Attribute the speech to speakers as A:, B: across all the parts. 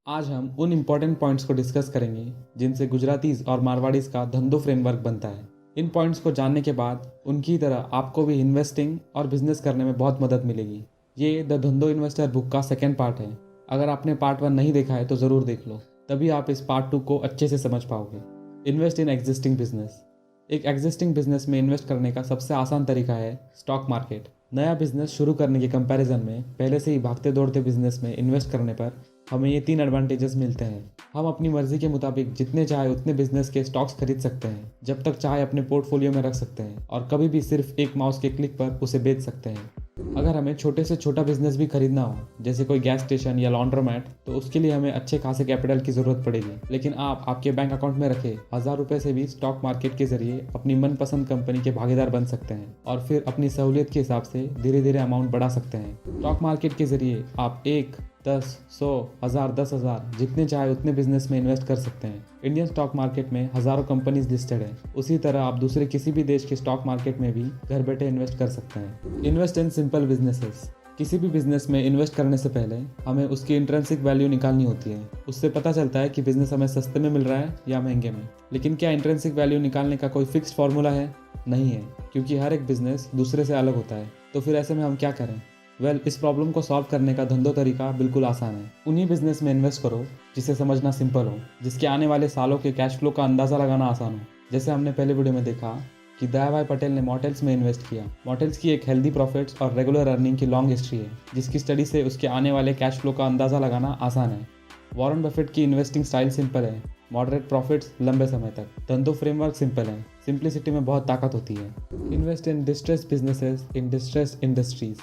A: आज हम उन इम्पोर्टेंट पॉइंट्स को डिस्कस करेंगे जिनसे गुजरातीज और मारवाड़ीज का धंधो फ्रेमवर्क बनता है। इन पॉइंट्स को जानने के बाद उनकी तरह आपको भी इन्वेस्टिंग और बिजनेस करने में बहुत मदद मिलेगी। ये द धंधो इन्वेस्टर बुक का सेकेंड पार्ट है। अगर आपने पार्ट 1 नहीं देखा है तो ज़रूर देख लो, तभी आप इस पार्ट 2 को अच्छे से समझ पाओगे। Invest in existing business. एक एग्जिस्टिंग बिजनेस में इन्वेस्ट करने का सबसे आसान तरीका है स्टॉक मार्केट। नया बिजनेस शुरू करने के कंपैरिजन में पहले से ही भागते दौड़ते बिजनेस में इन्वेस्ट करने पर हमें ये 3 एडवांटेजेस मिलते हैं। हम अपनी मर्जी के मुताबिक जितने चाहे उतने बिजनेस के स्टॉक्स खरीद सकते हैं, जब तक चाहे अपने पोर्टफोलियो में रख सकते हैं और कभी भी सिर्फ एक माउस के क्लिक पर उसे बेच सकते हैं। अगर हमें छोटे से छोटा बिजनेस भी खरीदना हो, जैसे कोई गैस स्टेशन या लॉन्ड्रोमैट, तो उसके लिए हमें अच्छे खासे कैपिटल की जरूरत पड़ेगी। लेकिन आप आपके बैंक अकाउंट में रखे 1000 रुपए से भी स्टॉक मार्केट के जरिए अपनी मनपसंद कंपनी के भागीदार बन सकते हैं और फिर अपनी सहूलियत के हिसाब से धीरे धीरे अमाउंट बढ़ा सकते हैं। स्टॉक मार्केट के जरिए आप 1, 10, 100, 1000, 10,000 जितने चाहे उतने बिजनेस में इन्वेस्ट कर सकते हैं। इंडियन स्टॉक मार्केट में हजारों कंपनीज लिस्टेड हैं। उसी तरह आप दूसरे किसी भी देश के स्टॉक मार्केट में भी घर बैठे इन्वेस्ट कर सकते हैं। Invest in simple businesses. किसी भी बिजनेस में इन्वेस्ट करने से पहले हमें उसकी इंट्रिंसिक वैल्यू निकालनी होती है। उससे पता चलता है कि बिजनेस हमें सस्ते में मिल रहा है या महंगे में। लेकिन क्या इंट्रिंसिक वैल्यू निकालने का कोई फिक्स्ड फॉर्मूला है? नहीं है, क्योंकि हर एक बिजनेस दूसरे से अलग होता है। तो फिर ऐसे में हम क्या करें? इस प्रॉब्लम को सॉल्व करने का धंधो तरीका बिल्कुल आसान है। उन्हीं बिजनेस में इन्वेस्ट करो जिसे समझना सिंपल हो, जिसके आने वाले सालों के कैश फ्लो का अंदाजा लगाना आसान हो। जैसे हमने पहले वीडियो में देखा कि दया भाई पटेल ने मॉटेल्स में इन्वेस्ट किया। मॉटेल्स की एक हेल्दी प्रॉफिट्स और रेगुलर अर्निंग की लॉन्ग हिस्ट्री है, जिसकी स्टडी से उसके आने वाले कैश फ्लो का अंदाजा लगाना आसान है। वॉरेन बफेट की इन्वेस्टिंग स्टाइल सिंपल है, मॉडरेट प्रॉफिट्स लंबे समय तक। धंधो फ्रेमवर्क सिंपल है, सिंप्लिसिटी में बहुत ताकत होती है। Invest in distressed businesses in distressed industries.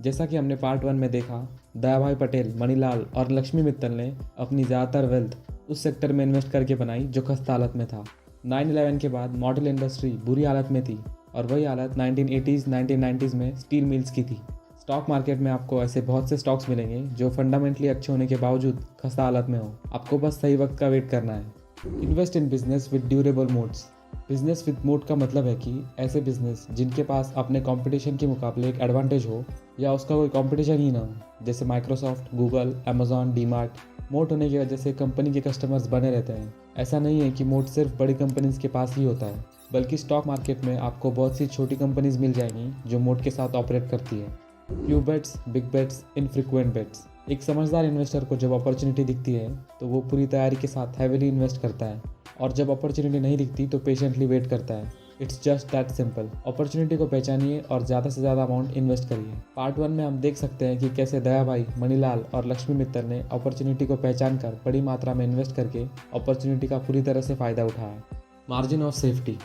A: जैसा कि हमने पार्ट 1 में देखा, दया भाई पटेल, मणिलाल और लक्ष्मी मित्तल ने अपनी ज़्यादातर वेल्थ उस सेक्टर में इन्वेस्ट करके बनाई जो खस्ता हालत में था। 9/11 के बाद मॉडल इंडस्ट्री बुरी हालत में थी और वही हालत 1980s 1990s में स्टील मिल्स की थी। स्टॉक मार्केट में आपको ऐसे बहुत से स्टॉक्स मिलेंगे जो फंडामेंटली अच्छे होने के बावजूद खस्ता हालत में हो। आपको बस सही वक्त का वेट करना है। Invest in business with durable modes. Business with mode का मतलब है कि ऐसे बिजनेस जिनके पास अपने कंपटीशन के मुकाबले एक एडवांटेज हो या उसका कोई कंपटीशन ही ना हो, जैसे माइक्रोसॉफ्ट, गूगल, अमेजॉन, डीमार्ट। मोट होने की वजह से कंपनी के कस्टमर्स बने रहते हैं। ऐसा नहीं है कि मोट सिर्फ बड़ी कंपनीज के पास ही होता है, बल्कि स्टॉक मार्केट में आपको बहुत सी छोटी कंपनीज मिल जाएंगी जो मोट के साथ ऑपरेट करती है। Few bets, big bets, infrequent bets. एक समझदार इन्वेस्टर को जब अपॉर्चुनिटी दिखती है तो वो पूरी तैयारी के साथ हैवीली इन्वेस्ट करता है, और जब अपॉर्चुनिटी नहीं दिखती तो पेशेंटली वेट करता है। It's just that simple. Opportunity को पहचानिए और ज़्यादा से ज़्यादा अमाउंट इन्वेस्ट करिए। पार्ट 1 में हम देख सकते हैं कि कैसे दया भाई, मणिलाल और लक्ष्मी मित्तल ने अपॉर्चुनिटी को पहचान कर बड़ी मात्रा में इन्वेस्ट करके अपॉर्चुनिटी का पूरी तरह से फ़ायदा उठाया। Margin of safety.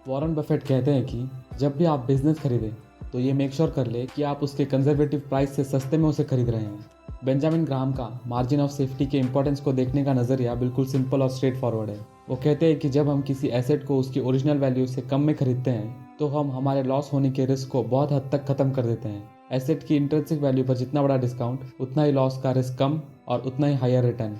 A: Warren Buffett कहते हैं कि जब भी आप बिजनेस खरीदें तो ये मेक श्योर कर ले कि आप उसके कंजर्वेटिव प्राइस से सस्ते में उसे खरीद रहे हैं। बेंजामिन ग्राहम का मार्जिन ऑफ सेफ्टी के इंपॉर्टेंस को देखने का नज़रिया बिल्कुल सिंपल और स्ट्रेट फॉरवर्ड है। वो कहते हैं कि जब हम किसी एसेट को उसकी ओरिजिनल वैल्यू से कम में खरीदते हैं तो हम हमारे लॉस होने के रिस्क को बहुत हद तक खत्म कर देते हैं। एसेट की इंट्रिंसिक वैल्यू पर जितना बड़ा डिस्काउंट, उतना ही लॉस का रिस्क कम और उतना ही हायर रिटर्न।